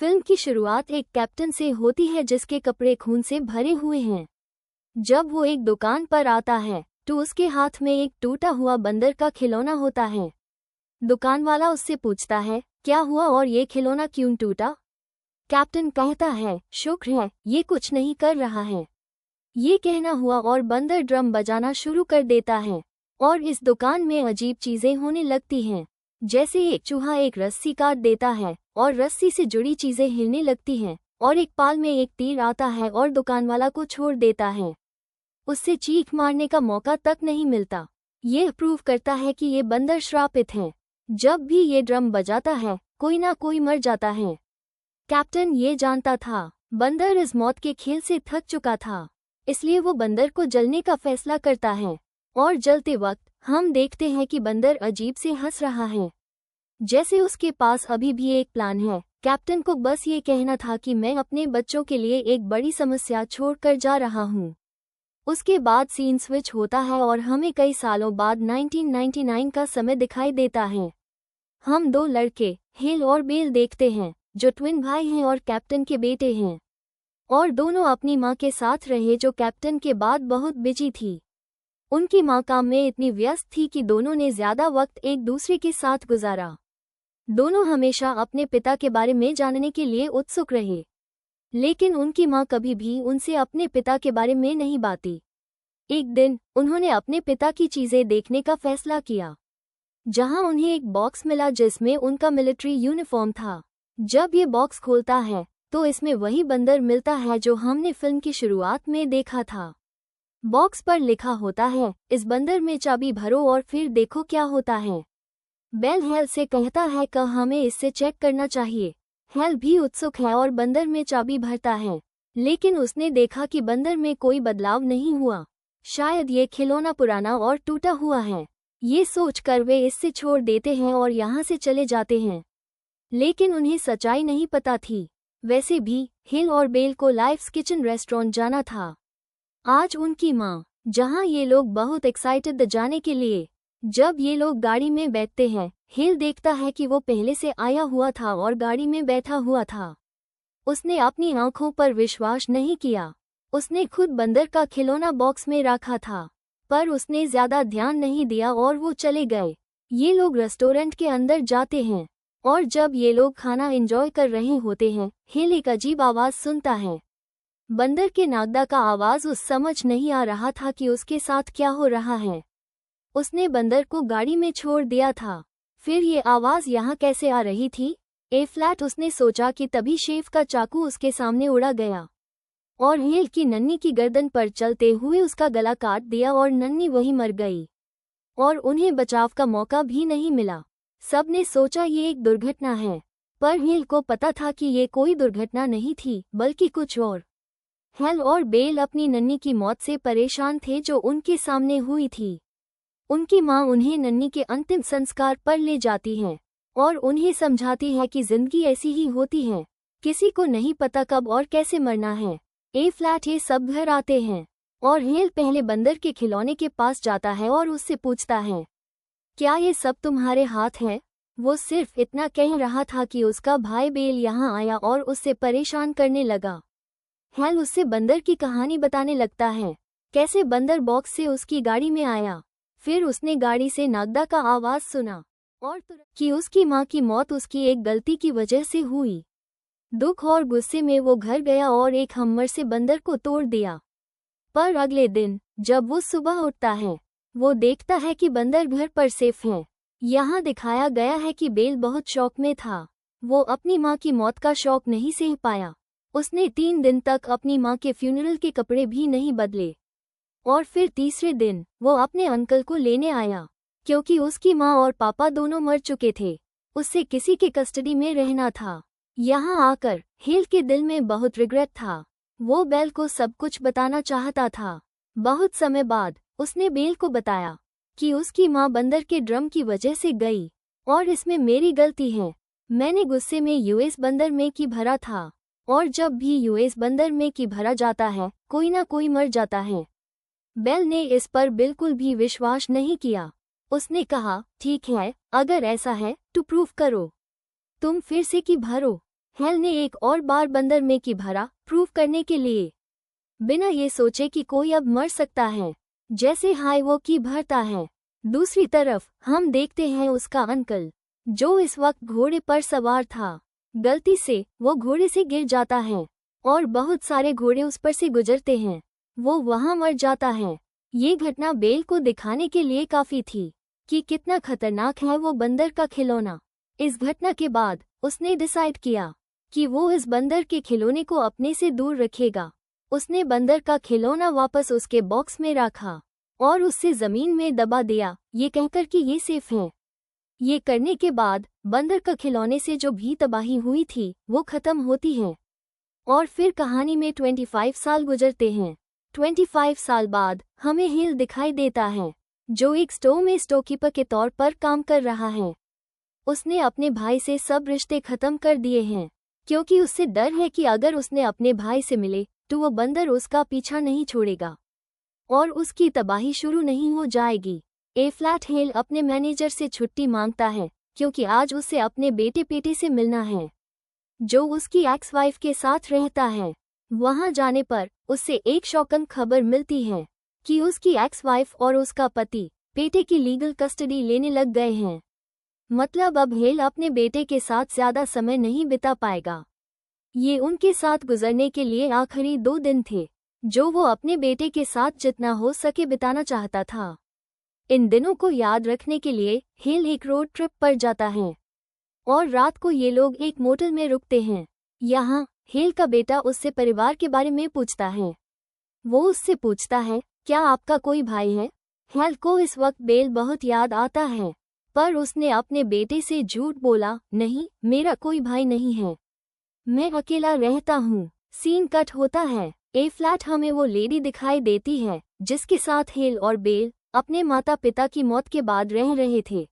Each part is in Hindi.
फिल्म की शुरुआत एक कैप्टन से होती है जिसके कपड़े खून से भरे हुए हैं। जब वो एक दुकान पर आता है तो उसके हाथ में एक टूटा हुआ बंदर का खिलौना होता है। दुकान वाला उससे पूछता है, क्या हुआ और ये खिलौना क्यों टूटा? कैप्टन कहता है, शुक्र है, ये कुछ नहीं कर रहा है। ये कहना हुआ और बंदर ड्रम बजाना शुरू कर देता है और इस दुकान में अजीब चीजें होने लगती हैं। जैसे एक चूहा एक रस्सी काट देता है और रस्सी से जुड़ी चीजें हिलने लगती हैं और एक पाल में एक तीर आता है और दुकान वाला को छोड़ देता है। उससे चीख मारने का मौका तक नहीं मिलता। ये प्रूव करता है कि ये बंदर श्रापित है। जब भी ये ड्रम बजाता है कोई ना कोई मर जाता है। कैप्टन ये जानता था, बंदर इस मौत के खेल से थक चुका था, इसलिए वो बंदर को जलने का फैसला करता है और जलते वक्त हम देखते हैं कि बंदर अजीब से हंस रहा है, जैसे उसके पास अभी भी एक प्लान है। कैप्टन को बस ये कहना था कि मैं अपने बच्चों के लिए एक बड़ी समस्या छोड़कर जा रहा हूँ। उसके बाद सीन स्विच होता है और हमें कई सालों बाद 1999 का समय दिखाई देता है। हम दो लड़के हेल और बेल देखते हैं जो ट्विन भाई हैं और कैप्टन के बेटे हैं, और दोनों अपनी माँ के साथ रहे जो कैप्टन के बाद बहुत बिजी थी। उनकी माँ काम में इतनी व्यस्त थी कि दोनों ने ज्यादा वक्त एक दूसरे के साथ गुजारा। दोनों हमेशा अपने पिता के बारे में जानने के लिए उत्सुक रहे, लेकिन उनकी माँ कभी भी उनसे अपने पिता के बारे में नहीं बाती। एक दिन उन्होंने अपने पिता की चीजें देखने का फैसला किया, जहां उन्हें एक बॉक्स मिला जिसमें उनका मिलिट्री यूनिफॉर्म था। जब ये बॉक्स खोलता है तो इसमें वही बंदर मिलता है जो हमने फिल्म की शुरुआत में देखा था। बॉक्स पर लिखा होता है, इस बंदर में चाबी भरो और फिर देखो क्या होता है। बेल हेल से कहता है कि हमें इससे चेक करना चाहिए। हेल भी उत्सुक है और बंदर में चाबी भरता है, लेकिन उसने देखा कि बंदर में कोई बदलाव नहीं हुआ। शायद ये खिलौना पुराना और टूटा हुआ है। ये सोचकर वे इससे छोड़ देते हैं और यहाँ से चले जाते हैं, लेकिन उन्हें सच्चाई नहीं पता थी। वैसे भी हिल और बेल को लाइफ्स किचन रेस्टोरेंट जाना था आज उनकी माँ, जहाँ ये लोग बहुत एक्साइटेड जाने के लिए। जब ये लोग गाड़ी में बैठते हैं हिल देखता है कि वो पहले से आया हुआ था और गाड़ी में बैठा हुआ था। उसने अपनी आंखों पर विश्वास नहीं किया। उसने खुद बंदर का खिलौना बॉक्स में रखा था, पर उसने ज्यादा ध्यान नहीं दिया और वो चले गए। ये लोग रेस्टोरेंट के अंदर जाते हैं और जब ये लोग खाना एंजॉय कर रहे होते हैं हिल एक अजीब आवाज सुनता है। बंदर के नागदा का आवाज उस समझ नहीं आ रहा था कि उसके साथ क्या हो रहा है। उसने बंदर को गाड़ी में छोड़ दिया था, फिर ये आवाज यहाँ कैसे आ रही थी? ए फ्लैट उसने सोचा कि तभी शेफ का चाकू उसके सामने उड़ा गया और हिल की नन्नी की गर्दन पर चलते हुए उसका गला काट दिया और नन्नी वहीं मर गई और उन्हें बचाव का मौका भी नहीं मिला। सबने सोचा ये एक दुर्घटना है, पर हिल को पता था कि ये कोई दुर्घटना नहीं थी बल्कि कुछ और। हेल और बेल अपनी नन्नी की मौत से परेशान थे जो उनके सामने हुई थी। उनकी माँ उन्हें नन्नी के अंतिम संस्कार पर ले जाती है और उन्हें समझाती है कि जिंदगी ऐसी ही होती है, किसी को नहीं पता कब और कैसे मरना है। ए फ्लैट ये सब घर आते हैं और हेल पहले बंदर के खिलौने के पास जाता है और उससे पूछता है, क्या ये सब तुम्हारे हाथ है? वो सिर्फ इतना कह रहा था कि उसका भाई बेल यहाँ आया और उससे परेशान करने लगा। हेल उससे बंदर की कहानी बताने लगता है, कैसे बंदर बॉक्स से उसकी गाड़ी में आया। फिर उसने गाड़ी से नागदा का आवाज सुना और कि उसकी माँ की मौत उसकी एक गलती की वजह से हुई। दुख और गुस्से में वो घर गया और एक हम्मर से बंदर को तोड़ दिया। पर अगले दिन जब वो सुबह उठता है वो देखता है कि बंदर घर पर सेफ है। यहाँ दिखाया गया है कि बेल बहुत शौक में था। वो अपनी माँ की मौत का शौक नहीं सह पाया। उसने 3 दिन तक अपनी माँ के फ्यूनरल के कपड़े भी नहीं बदले और फिर तीसरे दिन वो अपने अंकल को लेने आया, क्योंकि उसकी माँ और पापा दोनों मर चुके थे। उससे किसी के कस्टडी में रहना था। यहाँ आकर हिल के दिल में बहुत रिग्रेट था। वो बेल को सब कुछ बताना चाहता था। बहुत समय बाद उसने बेल को बताया कि उसकी माँ बंदर के ड्रम की वजह से गई और इसमें मेरी गलती है। मैंने गुस्से में यूएस बंदर में की भरा था और जब भी यूएस बंदर में की भरा जाता है कोई ना कोई मर जाता है। बेल ने इस पर बिल्कुल भी विश्वास नहीं किया। उसने कहा, ठीक है, अगर ऐसा है तो प्रूफ करो। तुम फिर से की भरो। हेल ने एक और बार बंदर में की भरा, प्रूव करने के लिए, बिना ये सोचे कि कोई अब मर सकता है, जैसे हाय वो की भरता है। दूसरी तरफ हम देखते हैं उसका अंकल, जो इस वक्त घोड़े पर सवार था। गलती से वो घोड़े से गिर जाता है और बहुत सारे घोड़े उस पर से गुजरते हैं। वो वहां मर जाता है। ये घटना बेल को दिखाने के लिए काफी थी कि कितना खतरनाक है वो बंदर का खिलौना। इस घटना के बाद उसने डिसाइड किया कि वो इस बंदर के खिलौने को अपने से दूर रखेगा। उसने बंदर का खिलौना वापस उसके बॉक्स में रखा और उससे जमीन में दबा दिया, ये कहकर कि ये सेफ है। ये करने के बाद बंदर का खिलौने से जो भी तबाही हुई थी वो खत्म होती है। और फिर कहानी में 25 साल गुजरते हैं। 25 साल बाद हमें हिल दिखाई देता है, जो एक स्टोर में स्टोरकीपर के तौर पर काम कर रहा है। उसने अपने भाई से सब रिश्ते खत्म कर दिए हैं, क्योंकि उससे डर है कि अगर उसने अपने भाई से मिले तो वो बंदर उसका पीछा नहीं छोड़ेगा और उसकी तबाही शुरू नहीं हो जाएगी। ए फ्लैट हेल अपने मैनेजर से छुट्टी मांगता है, क्योंकि आज उसे अपने बेटे पेटे से मिलना है, जो उसकी एक्स वाइफ के साथ रहता है। वहां जाने पर उसे एक शॉकिंग खबर मिलती है कि उसकी एक्स वाइफ और उसका पति पेटे की लीगल कस्टडी लेने लग गए हैं। मतलब अब हेल अपने बेटे के साथ ज्यादा समय नहीं बिता पाएगा। ये उनके साथ गुजरने के लिए आखिरी 2 दिन थे, जो वो अपने बेटे के साथ जितना हो सके बिताना चाहता था। इन दिनों को याद रखने के लिए हेल एक रोड ट्रिप पर जाता है और रात को ये लोग एक मोटल में रुकते हैं। यहाँ हेल का बेटा उससे परिवार के बारे में पूछता है। वो उससे पूछता है, क्या आपका कोई भाई है? हेल को इस वक्त बेल बहुत याद आता है, पर उसने अपने बेटे से झूठ बोला, नहीं, मेरा कोई भाई नहीं है, मैं अकेला रहता हूँ। सीन कट होता है। ए फ्लैट हमें वो लेडी दिखाई देती है जिसके साथ हेल और बेल अपने माता पिता की मौत के बाद रह रहे थे,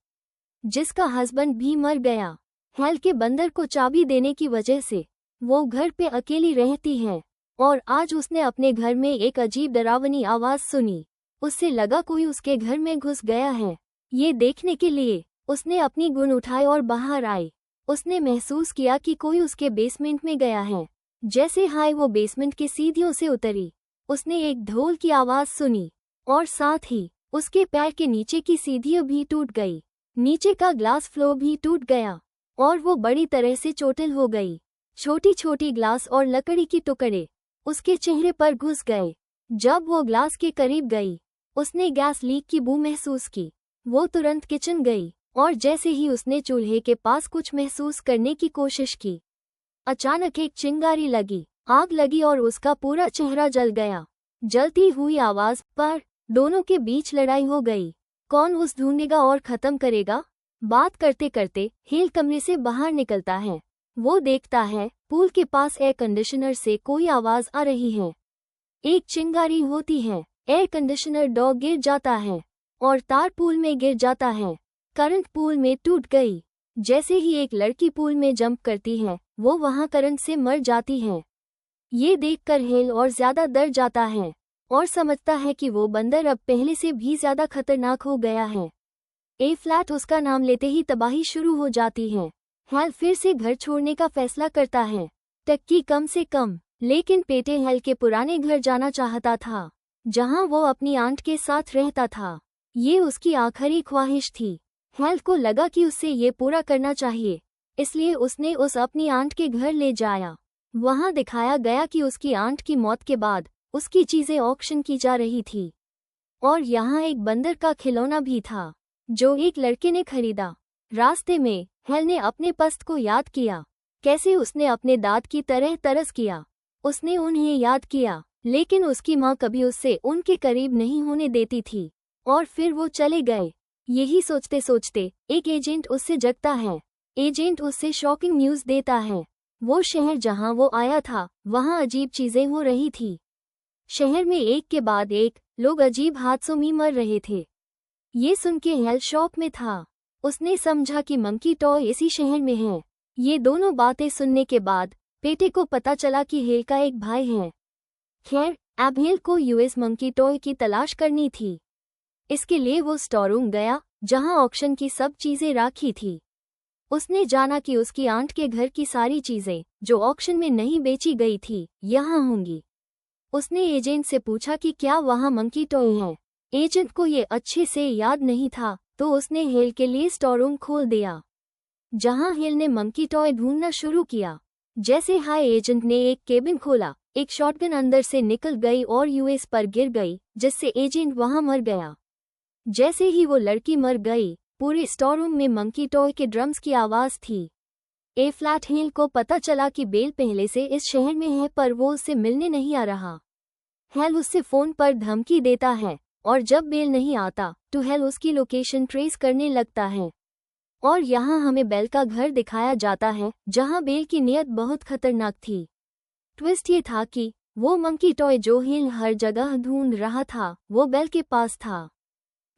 जिसका हस्बैंड भी मर गया। हेल के बंदर को चाबी देने की वजह से वो घर पे अकेली रहती है और आज उसने अपने घर में एक अजीब डरावनी आवाज सुनी। उससे लगा कोई उसके घर में घुस गया है। ये देखने के लिए उसने अपनी गुण उठाई और बाहर आई। उसने महसूस किया कि कोई उसके बेसमेंट में गया है। जैसे हाय वो बेसमेंट की सीढ़ियों से उतरी, उसने एक ढोल की आवाज सुनी और साथ ही उसके पैर के नीचे की सीढ़ियां भी टूट गई। नीचे का ग्लास फ्लोर भी टूट गया और वो बड़ी तरह से चोटिल हो गई। छोटी छोटी ग्लास और लकड़ी की टुकड़े उसके चेहरे पर घुस गए। जब वो ग्लास के करीब गई, उसने गैस लीक की बू महसूस की। वो तुरंत किचन गई और जैसे ही उसने चूल्हे के पास कुछ महसूस करने की कोशिश की, अचानक एक चिंगारी लगी, आग लगी और उसका पूरा चेहरा जल गया। जलती हुई आवाज पर दोनों के बीच लड़ाई हो गई। कौन उस ढूंढेगा और खत्म करेगा? बात करते करते हेल कमरे से बाहर निकलता है। वो देखता है पूल के पास एयर कंडीशनर से कोई आवाज आ रही है। एक चिंगारी होती है। एयर कंडीशनर डॉग गिर जाता है और तार पूल में गिर जाता है। करंट पूल में टूट गई। जैसे ही एक लड़की पूल में जंप करती है, वो वहां करंट से मर जाती है। ये देखकर हेल और ज्यादा डर जाता है और समझता है कि वो बंदर अब पहले से भी ज्यादा खतरनाक हो गया है। ए फ्लैट उसका नाम लेते ही तबाही शुरू हो जाती है। हेल फिर से घर छोड़ने का फैसला करता है, टक्की कम से कम, लेकिन पेटे हेल के पुराने घर जाना चाहता था, जहां वो अपनी आंट के साथ रहता था। ये उसकी आखिरी ख्वाहिश थी। हेल को लगा कि उसे ये पूरा करना चाहिए, इसलिए उसने उस अपनी आंट के घर ले जाया। वहां दिखाया गया कि उसकी आंट की मौत के बाद उसकी चीजें ऑक्शन की जा रही थी और यहाँ एक बंदर का खिलौना भी था, जो एक लड़के ने खरीदा। रास्ते में हेल ने अपने पस्त को याद किया, कैसे उसने अपने दाद की तरह तरस किया। उसने उन्हें याद किया, लेकिन उसकी माँ कभी उससे उनके करीब नहीं होने देती थी और फिर वो चले गए। यही सोचते सोचते एक एजेंट उससे जगता है। एजेंट उससे शॉकिंग न्यूज़ देता है। वो शहर जहां वो आया था, वहां अजीब चीजें हो रही थी। शहर में एक के बाद एक लोग अजीब हादसों में मर रहे थे। ये सुन के हेल शॉक में था। उसने समझा कि मंकी टॉय इसी शहर में है। ये दोनों बातें सुनने के बाद पेटे को पता चला कि हेल का एक भाई है। खैर, अब हेल को यूएस मंकी टॉय की तलाश करनी थी। इसके लिए वो स्टोर रूम गया, जहां ऑक्शन की सब चीजें राखी थी। उसने जाना कि उसकी आंट के घर की सारी चीजें जो ऑक्शन में नहीं बेची गई थी यहाँ होंगी। उसने एजेंट से पूछा कि क्या वहाँ मंकी टॉय है। एजेंट को ये अच्छे से याद नहीं था, तो उसने हेल के लिए स्टोर रूम खोल दिया, जहाँ हेल ने मंकी टॉय ढूंढना शुरू किया। जैसे हाई एजेंट ने एक केबिन खोला, एक शॉटगन अंदर से निकल गई और यूएस पर गिर गई, जिससे एजेंट वहां मर गया। जैसे ही वो लड़की मर गई, पूरे स्टोर रूम में मंकी टॉय के ड्रम्स की आवाज थी। ए फ्लैट हेल को पता चला कि बेल पहले से इस शहर में है, पर वो उससे मिलने नहीं आ रहा। हेल उससे फोन पर धमकी देता है, और जब बेल नहीं आता तो हेल उसकी लोकेशन ट्रेस करने लगता है। और यहाँ हमें बेल का घर दिखाया जाता है, जहाँ बेल की नीयत बहुत खतरनाक थी। ट्विस्ट ये था कि वो मंकी टॉय जो हेल हर जगह ढूंढ रहा था, वो बेल के पास था।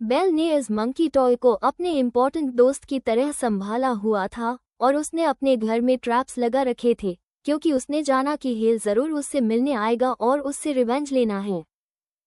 बेल ने इस मंकी टॉय को अपने इम्पोर्टेंट दोस्त की तरह संभाला हुआ था, और उसने अपने घर में ट्रैप्स लगा रखे थे, क्योंकि उसने जाना कि हेल जरूर उससे मिलने आएगा और उससे रिवेंज लेना है।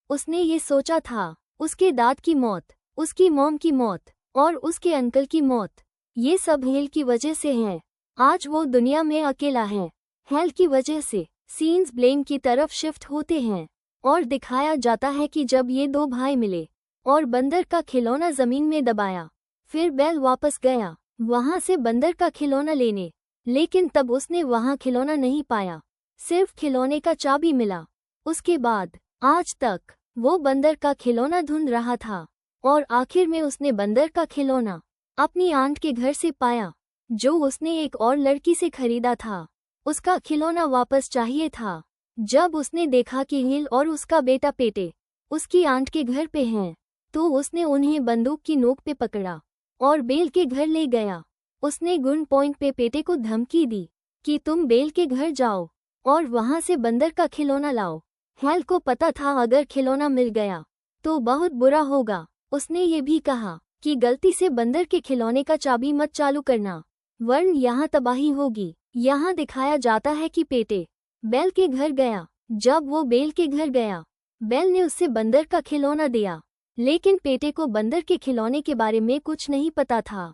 उसने ये सोचा था, उसके दाद की मौत, उसकी मॉम की मौत और उसके अंकल की मौत, ये सब हेल की वजह से हैं। आज वो दुनिया में अकेला है। हेल की वजह से सीन्स ब्लेम की तरफ शिफ्ट होते हैं, और दिखाया जाता है कि जब ये दो भाई मिले और बंदर का खिलौना जमीन में दबाया, फिर बेल वापस गया वहां से बंदर का खिलौना लेने, लेकिन तब उसने वहां खिलौना नहीं पाया, सिर्फ खिलौने का चाबी मिला। उसके बाद आज तक वो बंदर का खिलौना ढूंढ रहा था, और आखिर में उसने बंदर का खिलौना अपनी आंट के घर से पाया, जो उसने एक और लड़की से खरीदा था। उसका खिलौना वापस चाहिए था। जब उसने देखा कि हेल और उसका बेटा पेटे उसकी आंट के घर पे हैं, तो उसने उन्हें बंदूक की नोक पे पकड़ा और बेल के घर ले गया। उसने गन पॉइंट पे पेटे को धमकी दी कि तुम बेल के घर जाओ और वहां से बंदर का खिलौना लाओ। हेल को पता था अगर खिलौना मिल गया तो बहुत बुरा होगा। उसने ये भी कहा कि गलती से बंदर के खिलौने का चाबी मत चालू करना, वरन यहाँ तबाही होगी। यहाँ दिखाया जाता है कि पेटे बेल के घर गया। जब वो बेल के घर गया, बेल ने उससे बंदर का खिलौना दिया, लेकिन पेटे को बंदर के खिलौने के बारे में कुछ नहीं पता था।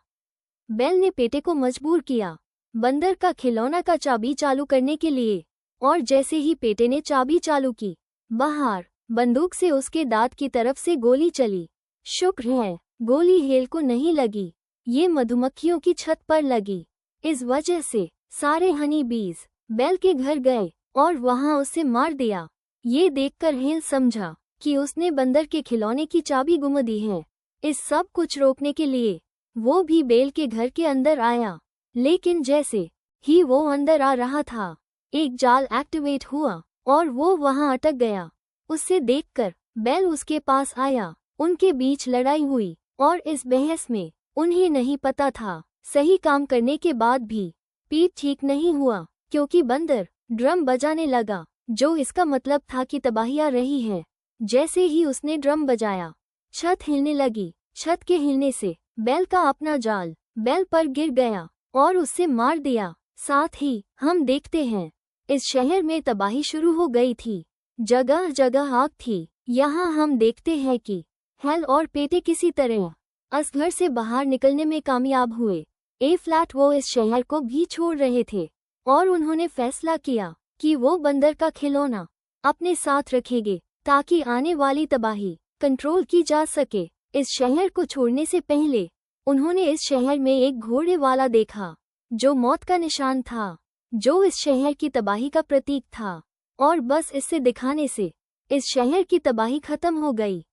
बेल ने पेटे को मजबूर किया बंदर का खिलौना का चाबी चालू करने के लिए, और जैसे ही पेटे ने चाबी चालू की, बाहर बंदूक से उसके दांत की तरफ से गोली चली। शुक्र है गोली हेल को नहीं लगी, ये मधुमक्खियों की छत पर लगी। इस वजह से सारे हनी बीज बेल के घर गए और वहां उसे मार दिया। ये देखकर हेल समझा कि उसने बंदर के खिलौने की चाबी गुम दी है। इस सब कुछ रोकने के लिए वो भी बेल के घर के अंदर आया, लेकिन जैसे ही वो अंदर आ रहा था, एक जाल एक्टिवेट हुआ और वो वहां अटक गया। उसे देखकर बेल उसके पास आया। उनके बीच लड़ाई हुई और इस बहस में उन्हें नहीं पता था, सही काम करने के बाद भी पीठ ठीक नहीं हुआ, क्योंकि बंदर ड्रम बजाने लगा, जो इसका मतलब था कि तबाही आ रही है। जैसे ही उसने ड्रम बजाया, छत हिलने लगी। छत के हिलने से बेल का अपना जाल बेल पर गिर गया और उससे मार दिया। साथ ही हम देखते हैं इस शहर में तबाही शुरू हो गई थी, जगह जगह आग थी। यहाँ हम देखते हैं कि हेल और पेटे किसी तरह इस घर से बाहर निकलने में कामयाब हुए। ए फ्लैट वो इस शहर को भी छोड़ रहे थे, और उन्होंने फैसला किया कि वो बंदर का खिलौना अपने साथ रखेंगे ताकि आने वाली तबाही कंट्रोल की जा सके। इस शहर को छोड़ने से पहले उन्होंने इस शहर में एक घोड़े वाला देखा, जो मौत का निशान था, जो इस शहर की तबाही का प्रतीक था, और बस इसे दिखाने से इस शहर की तबाही खत्म हो गई।